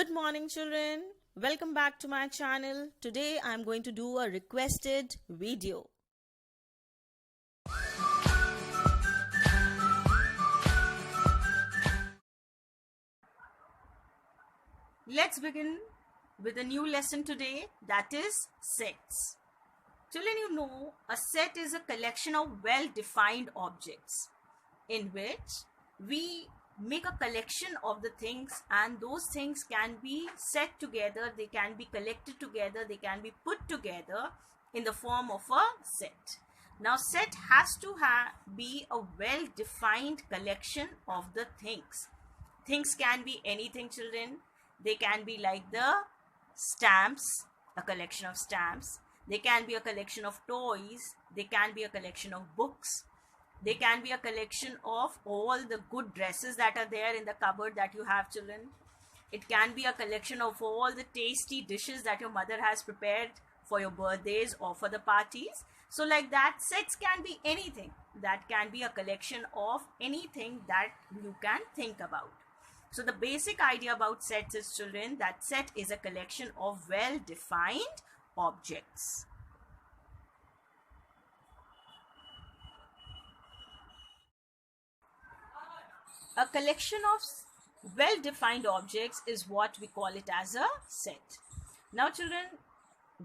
Good morning, children. Welcome back to my channel. Today I am going to do a requested video. Let's begin with a new lesson today, that is sets. Children, you know a set is a collection of well-defined objects in which we make a collection of the things, and those things can be set together, they can be collected together, they can be put together in the form of a set. Now set has to be a well-defined collection of the things. Things can be anything, children. They can be like the stamps, a collection of stamps. They can be a collection of toys. They can be a collection of books. They can be a collection of all the good dresses that are there in the cupboard that you have, children. It can be a collection of all the tasty dishes that your mother has prepared for your birthdays or for the parties. So like that, sets can be anything. That can be a collection of anything that you can think about. So the basic idea about sets is, children, that set is a collection of well-defined objects. A collection of well-defined objects is what we call it as a set. Now children,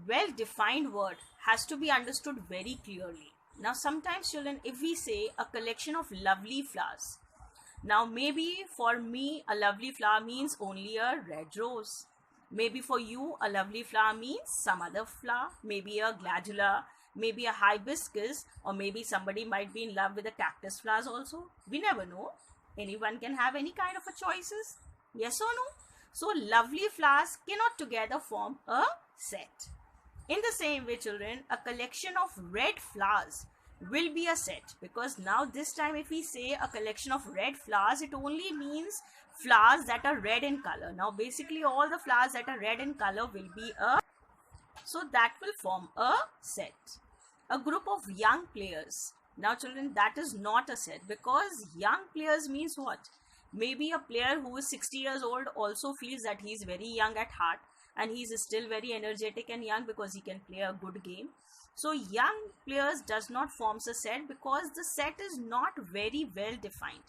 well-defined word has to be understood very clearly. Now sometimes, children, if we say a collection of lovely flowers, now maybe for me a lovely flower means only a red rose. Maybe for you a lovely flower means some other flower, maybe a gladiola, maybe a hibiscus, or maybe somebody might be in love with the cactus flowers also. We never know. Anyone can have any kind of a choices. Yes or no? So lovely flowers cannot together form a set. In the same way, children, a collection of red flowers will be a set, because now this time if we say a collection of red flowers, it only means flowers that are red in color. Now basically all the flowers that are red in color will be a, so that will form a set. A group of young players. Now children, that is not a set, because young players means what? Maybe a player who is 60 years old also feels that he is very young at heart and he is still very energetic and young because he can play a good game. So young players does not forms a set because the set is not very well defined.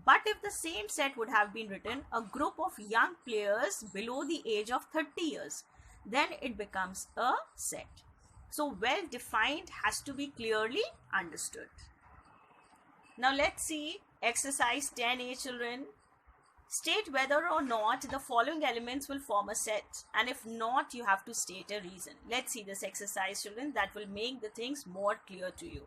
But if the same set would have been written, a group of young players below the age of 30 years, then it becomes a set. So well defined has to be clearly understood. Now let's see exercise 10A, children. State whether or not the following elements will form a set, and if not, you have to state a reason. Let's see this exercise, children, that will make the things more clear to you.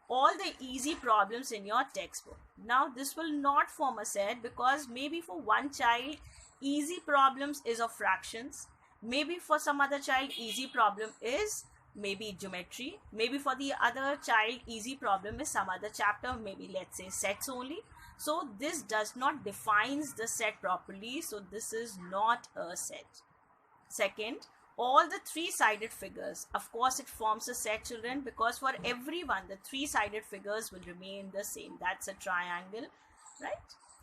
All the easy problems in your textbook. Now this will not form a set because maybe for one child easy problems is of fractions, maybe for some other child easy problem is maybe geometry, maybe for the other child easy problem is some other chapter, maybe let's say sets only. So this does not defines the set properly, so this is not a set. Second, all the three-sided figures, of course it forms a set, children, because for everyone the three-sided figures will remain the same. That's a triangle, right?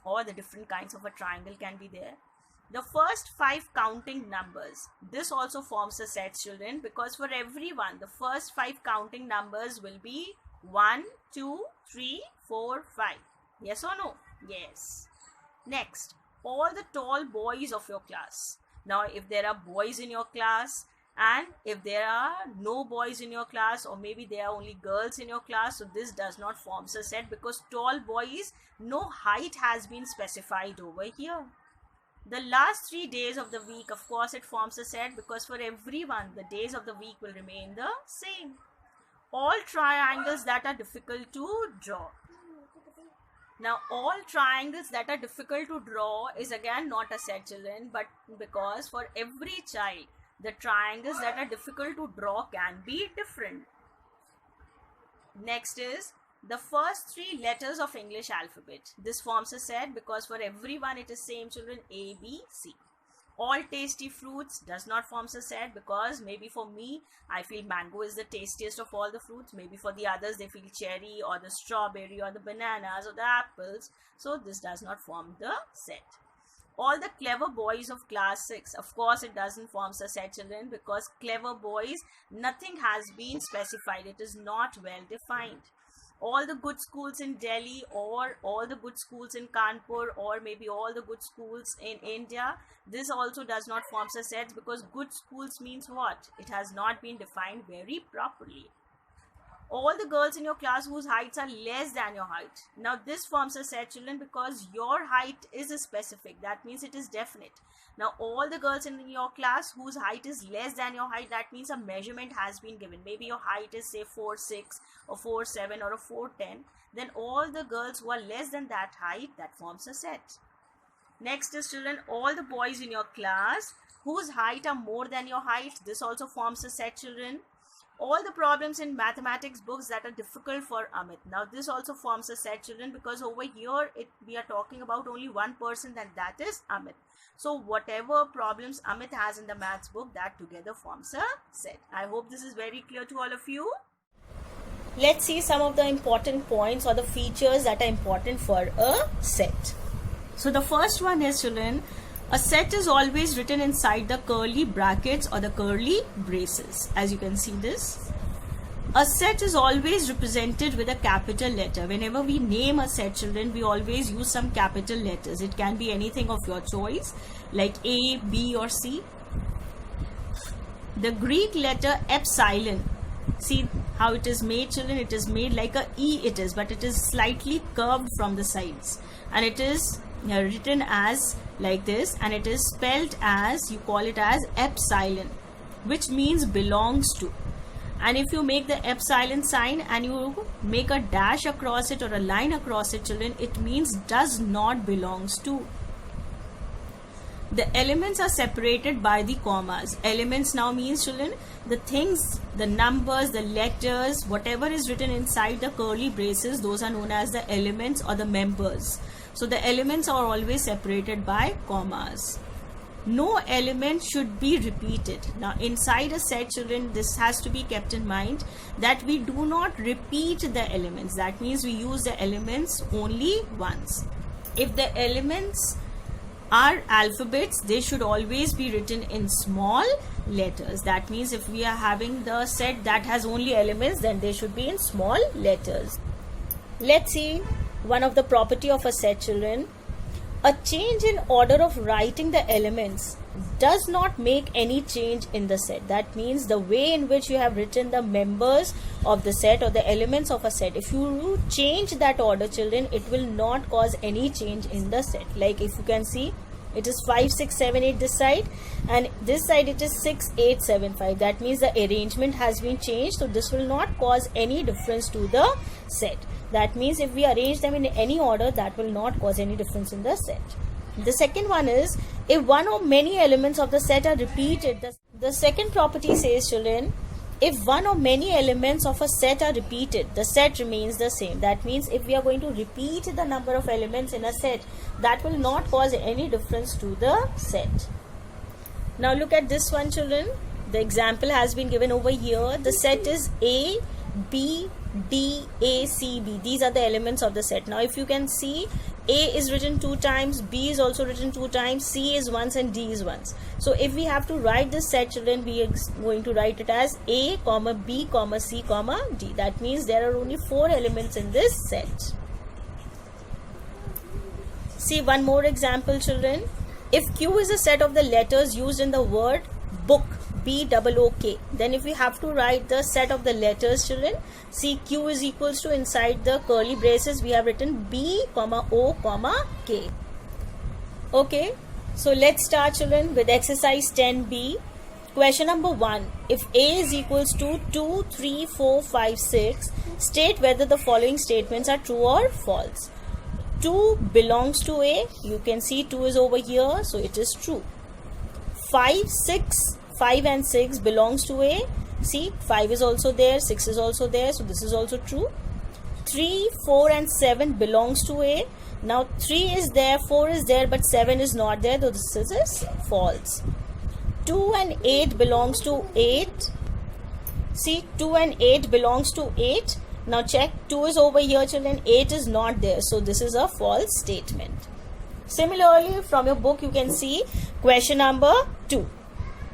Or the different kinds of a triangle can be there. The first 5 counting numbers, this also forms a set, children, because for everyone the first 5 counting numbers will be 1, 2, 3, 4, 5. Yes or no? Yes. Next, all the tall boys of your class. Now if there are boys in your class and if there are no boys in your class, or maybe there are only girls in your class, so this does not form a set because tall boys, no height has been specified over here. The last 3 days of the week, of course it forms a set because for everyone the days of the week will remain the same. All triangles that are difficult to draw. Now all triangles that are difficult to draw is again not a set, children, but because for every child the triangles that are difficult to draw can be different. Next is the first 3 letters of English alphabet. This forms a set because for everyone it is same, children, A, B, C. All tasty fruits does not form a set because maybe for me I feel mango is the tastiest of all the fruits, maybe for the others they feel cherry or the strawberry or the bananas or the apples, so this does not form the set. all the clever boys of class 6. Of course, it doesn't form a set, children, because clever boys, nothing has been specified. It is not well defined. All the good schools in Delhi, or all the good schools in Kanpur, or maybe all the good schools in India, this also does not form a set, because good schools means what? It has not been defined very properly. All the girls in your class whose heights are less than your height. Now this forms a set, children, because your height is specific. That means it is definite. Now all the girls in your class whose height is less than your height, that means a measurement has been given. Maybe your height is say 4'6" or 4'7" or a 4'10". Then all the girls who are less than that height, that forms a set. Next is, children, all the boys in your class whose height are more than your height. This also forms a set, children. All the problems in mathematics books that are difficult for Amit. Now this also forms a set, children, because over here we are talking about only one person, and that is Amit. So whatever problems Amit has in the maths book, that together forms a set. I hope this is very clear to all of you. Let's see some of the important points or the features that are important for a set. So the first one is, children, a set is always written inside the curly brackets or the curly braces. As you can see this. A set is always represented with a capital letter. Whenever we name a set, children, we always use some capital letters. It can be anything of your choice, like A, B or C. The Greek letter epsilon. See how it is made, children? It is made like a E it is, but it is slightly curved from the sides. And it is written as like this, and it is spelled as, you call it as epsilon, which means belongs to. And if you make the epsilon sign and you make a dash across it or a line across it, children, it means does not belongs to. The elements are separated by the commas. Elements now means, children, the things, the numbers, the letters, whatever is written inside the curly braces, those are known as the elements or the members. So the elements are always separated by commas. No element should be repeated. Now inside a set, children, this has to be kept in mind that we do not repeat the elements. That means we use the elements only once. If the elements are alphabets, they should always be written in small letters. That means if we are having the set that has only elements, then they should be in small letters. Let's see one of the property of a set, children. A change in order of writing the elements does not make any change in the set. That means the way in which you have written the members of the set or the elements of a set, if you change that order, children, it will not cause any change in the set. Like if you can see, it is 5, 6, 7, 8 this side, and this side it is 6, 8, 7, 5. That means the arrangement has been changed, so this will not cause any difference to the set. That means if we arrange them in any order, that will not cause any difference in the set. The second one is, if one or many elements of the set are repeated, the second property says, children, if one or many elements of a set are repeated, the set remains the same. That means if we are going to repeat the number of elements in a set, that will not cause any difference to the set. Now look at this one, children. The example has been given over here. The set is A, B, D, A, C, B. These are the elements of the set. Now if you can see, A is written 2 times, B is also written 2 times, C is once, and D is once. So if we have to write this set, children, we are going to write it as A, B, C, D. That means there are only 4 elements in this set. See one more example, children. If Q is a set of the letters used in the word book, B-O-O-K, then if we have to write the set of the letters, children, see Q is equals to, inside the curly braces we have written B-O-K. Okay, so let's start, children, with exercise 10B. Question number 1. If A is equals to 2, 3, 4, 5, 6, state whether the following statements are true or false. 2 belongs to A. You can see 2 is over here, so it is true. 5 and 6 belongs to A. See, 5 is also there, 6 is also there, so this is also true. 3, 4 and 7 belongs to A. Now 3 is there, 4 is there, but 7 is not there, so this is false. 2 and 8 belongs to 8. See, 2 and 8 belongs to 8. Now check, 2 is over here, children, 8 is not there, so this is a false statement. Similarly, from your book you can see question number 2.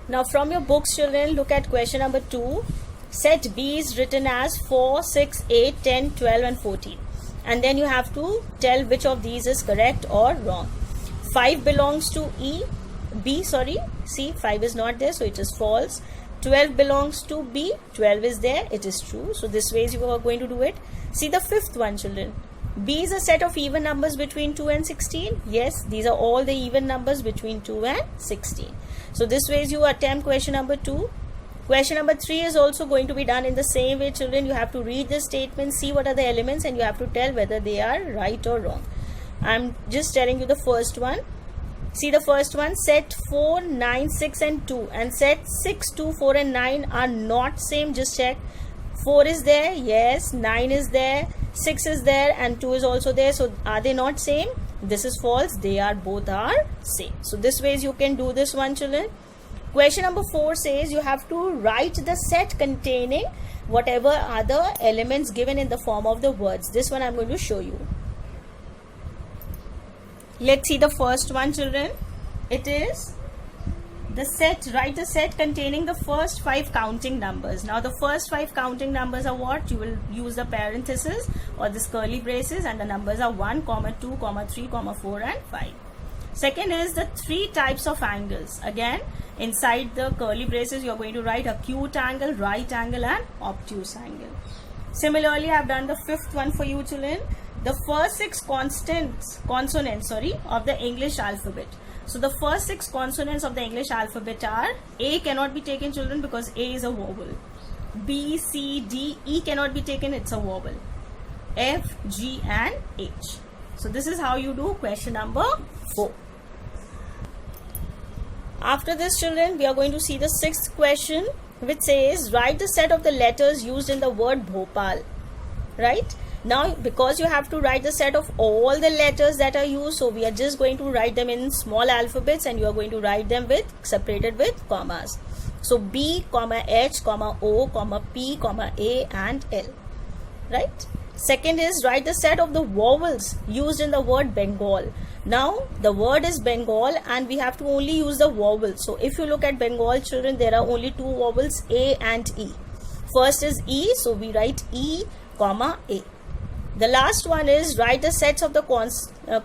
Now from your books, children, look at question number 2. Set B is written as 4, 6, 8, 10, 12 and 14. And then you have to tell which of these is correct or wrong. 5 belongs to B, see 5 is not there, so it is false. 12 belongs to B, 12 is there, it is true. So this way you are going to do it. See the fifth one, children. B is a set of even numbers between 2 and 16. Yes, these are all the even numbers between 2 and 16. So this way you attempt question number 2. Question number 3 is also going to be done in the same way, children. You have to read the statement, see what are the elements, and you have to tell whether they are right or wrong. I'm just telling you the first one. See the first one, set 4, 9, 6 and 2, and set 6, 2, 4 and 9 are not same. Just check. 4 is there, yes. 9 is there, 6 is there, and 2 is also there. So are they not same? This is false. They are both are same. So this ways you can do this one, children. Question number 4 says you have to write the set containing whatever are the elements given in the form of the words. This one I'm going to show you. Let's see the first one, children. It is the set. Write the set containing the first 5 counting numbers. Now the first 5 counting numbers are what? You will use the parenthesis or this curly braces, and the numbers are 1, 2, 3, 4 and 5. Second is the 3 types of angles. Again, inside the curly braces you are going to write acute angle, right angle and obtuse angle. Similarly, I have done the fifth one for you, children. The first 6 consonants of the English alphabet. So the first 6 consonants of the English alphabet are: A cannot be taken, children, because A is a vowel. B, C, D, E cannot be taken, it's a vowel. F, G and H. So this is how you do question number 4. After this, children, we are going to see the 6th question, which says write the set of the letters used in the word Bhopal. Right? Now, because you have to write the set of all the letters that are used, so we are just going to write them in small alphabets, and you are going to write them with separated with commas. So B, H, O, P, A and L. Right? Second is write the set of the vowels used in the word Bengal. Now the word is Bengal and we have to only use the vowels. So if you look at Bengal, children, there are only 2 vowels, A and E. First is E, so we write E, A. The last one is write the sets of the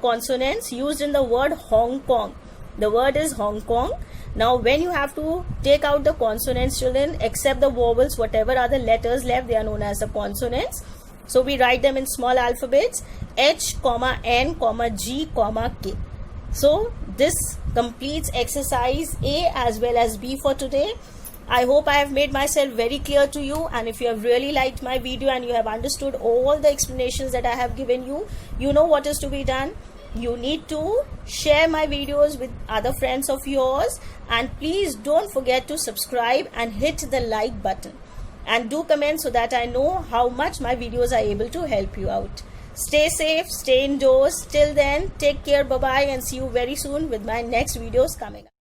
consonants used in the word Hong Kong. The word is Hong Kong. Now when you have to take out the consonants, children, except the vowels, whatever are the letters left, they are known as the consonants. So we write them in small alphabets, H, N, G, K. So this completes exercise A as well as B for today. I hope I have made myself very clear to you, and if you have really liked my video and you have understood all the explanations that I have given you, you know what is to be done. You need to share my videos with other friends of yours, and please don't forget to subscribe and hit the like button. And do comment so that I know how much my videos are able to help you out. Stay safe, stay indoors. Till then, take care, bye-bye, and see you very soon with my next videos coming up.